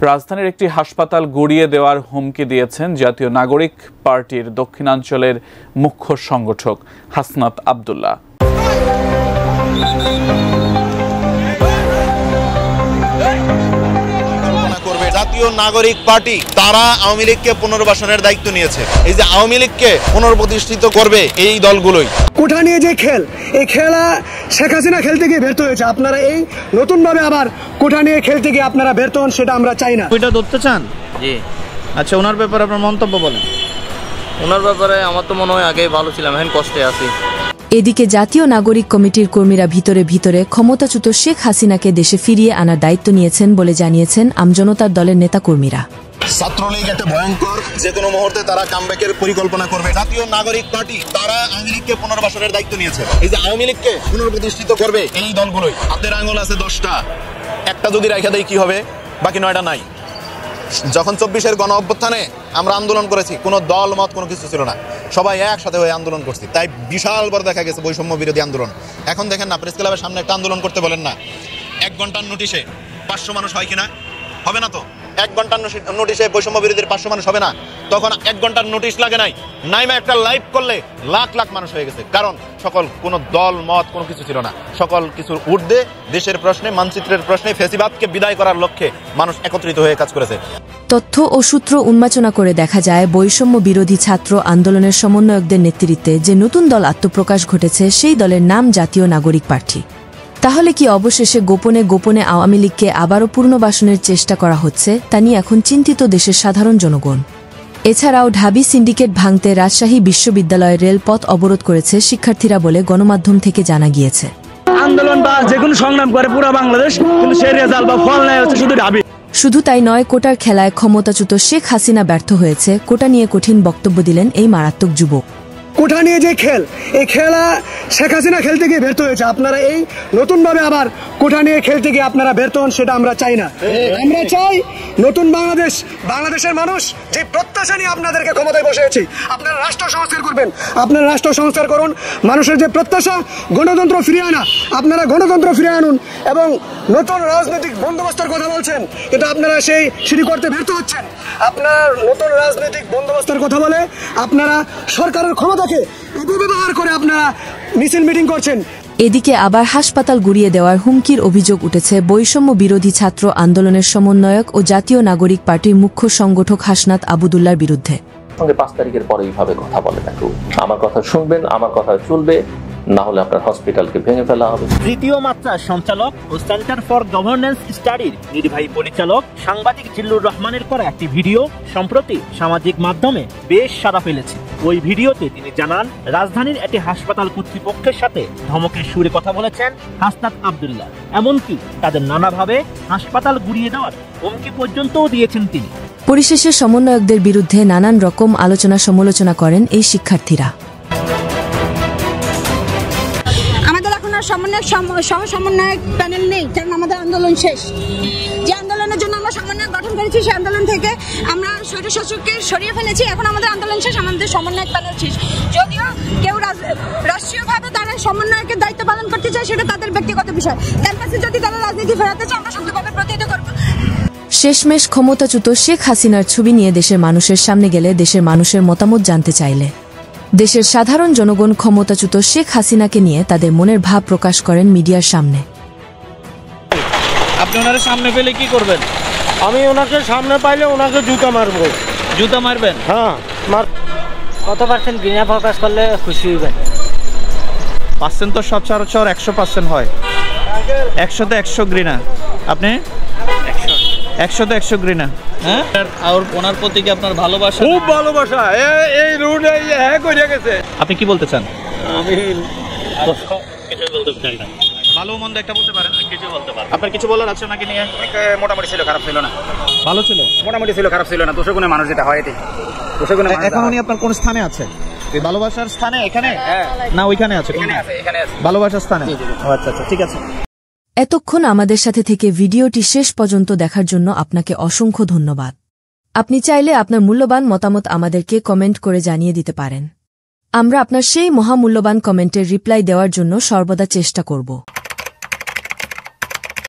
রাজধানীর একটি হাসপাতাল গুড়িয়ে দেওয়ার হুমকি দিয়েছেন জাতীয় নাগরিক পার্টির দক্ষিণাঞ্চলের মুখ্য সংগঠক হাসনাত আব্দুল্লাহ। জাতীয় নাগরিক পার্টি তারা আওয়ামী লীগকে পুনর্বাসনের দায়িত্ব নিয়েছে। এই যে আওয়ামী লীগকে পুনর্প্রতিষ্ঠিত করবে এই দলগুলোই। কোঠা নিয়ে যে খেল, এই খেলা শেখ হাসিনা খেলতে গিয়ে ব্যর্থ হয়েছে। আপনারা এই নতুন ভাবে আবার কোঠা নিয়ে খেলতে গিয়ে আপনারা ব্যর্থ হন, সেটা আমরা চাই না। ওইটা ধরতে চান? জি। আচ্ছা, ওনার ব্যাপারে আপনার মন্তব্য বলেন। ওনার ব্যাপারে আমার তো মনে হয় আগেই ভালো ছিলাম, এখন কষ্টে আছি। এদিকে জাতীয় নাগরিক কমিটির কর্মীরা ভিতরে ক্ষমতাচ্যুত শেখ হাসিনাকে দেশে ফিরিয়ে আনার দায়িত্ব নিয়েছেন বলে জানিয়েছেন আমজনতার দলের নেতাকর্মীরা। ছাত্রলীগ একটা ভয়ঙ্কর, যে কোনো মুহূর্তে তারা কামব্যাকের পরিকল্পনা করবে। জাতীয় নাগরিক পার্টি তারা আওয়ামী লীগকে পুনর্বাসনের দায়িত্ব নিয়েছে। এই যে আওয়ামী লীগকে পুনর্প্রতিষ্ঠিত করবে এই দলগুলোই। হাতের আঙুল আছে 10টা, একটা যদি রাখা দেয় কি হবে? বাকি 9টা নাই। যখন 24-এর গণ অভ্যুত্থানে আমরা আন্দোলন করেছি, কোনো দল মত কোনো কিছু ছিল না, সবাই একসাথে হয়ে আন্দোলন করছি, তাই বিশাল বড় দেখা গেছে বৈষম্য বিরোধী আন্দোলন। এখন দেখেন না, প্রেস ক্লাবের সামনে একটা আন্দোলন করতে বলেন না, 1 ঘন্টার নোটিশে 500 মানুষ হয় কিনা? হবে না তো। 1 ঘন্টার নোটিশে বৈষম্য বিরোধীর 500 মানুষ হবে না। তখন 1 ঘন্টার নোটিশ লাগে নাই, নাইমা একটা লাইভ করলে লাখ লাখ মানুষ হয়ে গেছে। কারণ সকল কোনো দল মত কোনো কিছু ছিল না, সকল কিছুর ঊর্ধ্বে দেশের প্রশ্নে, মানচিত্রের প্রশ্নে ফ্যাসিবাদকে বিদায় করার লক্ষ্যে মানুষ একত্রিত হয়ে কাজ করেছে। তথ্য ও সূত্র উন্মোচনা করে দেখা যায়, বৈষম্য বিরোধী ছাত্র আন্দোলনের সমন্বয়কদের নেতৃত্বে যে নতুন দল আত্মপ্রকাশ ঘটেছে, সেই দলের নাম জাতীয় নাগরিক পার্টি। তাহলে কি অবশেষে গোপনে আওয়ামী লীগকে আবারও পুনর্বাসনের চেষ্টা করা হচ্ছে, তা নিয়ে এখন চিন্তিত দেশের সাধারণ জনগণ। এছাড়াও ঢাবি সিন্ডিকেট ভাঙতে রাজশাহী বিশ্ববিদ্যালয়ের রেলপথ অবরোধ করেছে শিক্ষার্থীরা বলে গণমাধ্যম থেকে জানা গিয়েছে। আন্দোলন বা যে কোনো সংগ্রাম করে পুরো বাংলাদেশ, কিন্তু সেই রেজাল্ট বা ফল নেয় হচ্ছে শুধু ঢাবি। শুধু তাই নয়, কোটার খেলায় ক্ষমতাচ্যুত শেখ হাসিনা ব্যর্থ হয়েছে। কোটা নিয়ে কঠিন বক্তব্য দিলেন এই মারাত্মক যুবক। কোঠা নিয়ে যে খেল, এই খেলা শেখ হাসিনা খেলতে গিয়ে ব্যর্থ হয়েছে। আপনারা এই নতুন ভাবে আবার কোঠা নিয়ে খেলতে গিয়ে আপনারা ব্যর্থ হন, সেটা আমরা চাই না। আমরা চাই নতুন বাংলাদেশ। বাংলাদেশের মানুষ যে প্রত্যাশা নিয়ে আপনাদেরকে ক্ষমতায় বসেছে, আপনারা রাষ্ট্র সংস্কার করবেন, আপনারা রাষ্ট্র সংস্কার করুন। মানুষের যে প্রত্যাশা গণতন্ত্র ফিরিয়ে আনা, আপনারা গণতন্ত্র ফিরিয়ে আনুন। এবং নতুন রাজনৈতিক বন্দোবস্তের কথা বলছেন, কিন্তু আপনারা সেটি করতে ব্যর্থ হচ্ছেন। আপনার নতুন রাজনৈতিক বন্দোবস্তের কথা বলে আপনারা সরকারের ক্ষমতাকে অপব্যবহার করে আপনারা মিছিল মিটিং করছেন। এদিকে আবার হাসপাতাল গুড়িয়ে দেওয়ার হুমকির অভিযোগ উঠেছে বৈষম্য বিরোধী ছাত্র আন্দোলনের সমন্বয়ক ও জাতীয় নাগরিক পার্টির মুখ্য সংগঠক হাসনাত আব্দুল্লাহর বিরুদ্ধে। 5 তারিখের পরে এইভাবে কথা বলে দেখো, আমার কথা শুনবেন, আমার কথা চলবে, না হলে আপনার হসপিটালকে ভেঙে ফেলা হবে। তৃতীয় মাত্রার সঞ্চালক ও সেন্টার ফর গভর্নেন্স স্টাডির নির্বাহী পরিচালক সাংবাদিক জিল্লুর রহমানের করা একটি ভিডিও সম্প্রতি সামাজিক মাধ্যমে বেশ সাড়া ফেলেছে। ওই ভিডিওতে তিনি জানান, রাজধানীর একটি হাসপাতাল কর্তৃপক্ষের সাথে ধমকের সুরে কথা বলেছেন হাসনাত আব্দুল্লাহ। এমনকি তাদের নানাভাবে হাসপাতাল গুড়িয়ে দেওয়ার হুমকি পর্যন্তও দিয়েছেন তিনি। পরিশেষে সমন্বয়কদের বিরুদ্ধে নানান রকম আলোচনা সমালোচনা করেন এই শিক্ষার্থীরা। সমন্বয়ক প্যানেল নেই, কারণ আমাদের আন্দোলন শেষ। যে আন্দোলনের জন্য আমরা সমন্বয়ক গঠন করেছি, সেই আন্দোলন থেকে আমরা স্বৈরশাসককে সরিয়ে ফেলেছি। এখন আমাদের আন্দোলন শেষ, আমাদের সমন্বয়ক প্যানেল শেষ। যদিও কেউ রাষ্ট্রীয়ভাবে তারা সমন্বয়কের দায়িত্ব পালন করতে চায়, সেটা তাদের ব্যক্তিগত বিষয়। ক্যাম্পাসে যদি তারা রাজনীতি ফেরাতে চায়, আমরা শক্তভাবে প্রতিহত করব। শেষমেশ ক্ষমতাচ্যুত শেখ হাসিনার ছবি নিয়ে দেশের মানুষের সামনে গেলে দেশের মানুষের মতামত জানতে চাইলে দেশের সাধারণ জনগণ ক্ষমতাচ্যুত শেখ হাসিনাকে নিয়ে তাদের মনের ভাব প্রকাশ করেন মিডিয়ার সামনে। আপনি ওনার সামনে পেলে কি করবেন? আমি ওনাকে সামনে পাইলে ওনাকে জুতা মারবো। জুতা মারবেন? হ্যাঁ। কত পার্সেন্ট ঘৃণা প্রকাশ করলে খুশি হইবেন? পার্সেন্ট তো সচরাচর 100% হয়। 100-তে 100 ঘৃণা। আপনি 100-তে 100 ঘৃণা। হ্যাঁ, আর ওনার প্রতি কি আপনার ভালোবাসা? খুব ভালোবাসা। এই রুট কইরা গেছে। আপনি কি বলতে চান? আমি কিছু বলতে চাই না। ভালো মন্দ একটা বলতে পারেন? কিছু বলতে পারেন। আপনার কিছু বলার আছে নাকি নিয়ে? মোটামুটি ছিল, খারাপ ছিল না। ভালো ছিল? মোটামুটি ছিল, খারাপ ছিল না। দোষগুণে মানুষ যেটা হয় এটাই। এখন উনি আপনার কোন স্থানে আছে? এই ভালোবাসার স্থানে এখানে না ওইখানে আছে? এখানে আছে। ভালোবাসার স্থানে। আচ্ছা, ঠিক আছে। এতক্ষণ আমাদের সাথে থেকে ভিডিওটি শেষ পর্যন্ত দেখার জন্য আপনাকে অসংখ্য ধন্যবাদ। আপনি চাইলে আপনার মূল্যবান মতামত আমাদেরকে কমেন্ট করে জানিয়ে দিতে পারেন। আমরা আপনার সেই মহামূল্যবান কমেন্টের রিপ্লাই দেওয়ার জন্য সর্বদা চেষ্টা করব।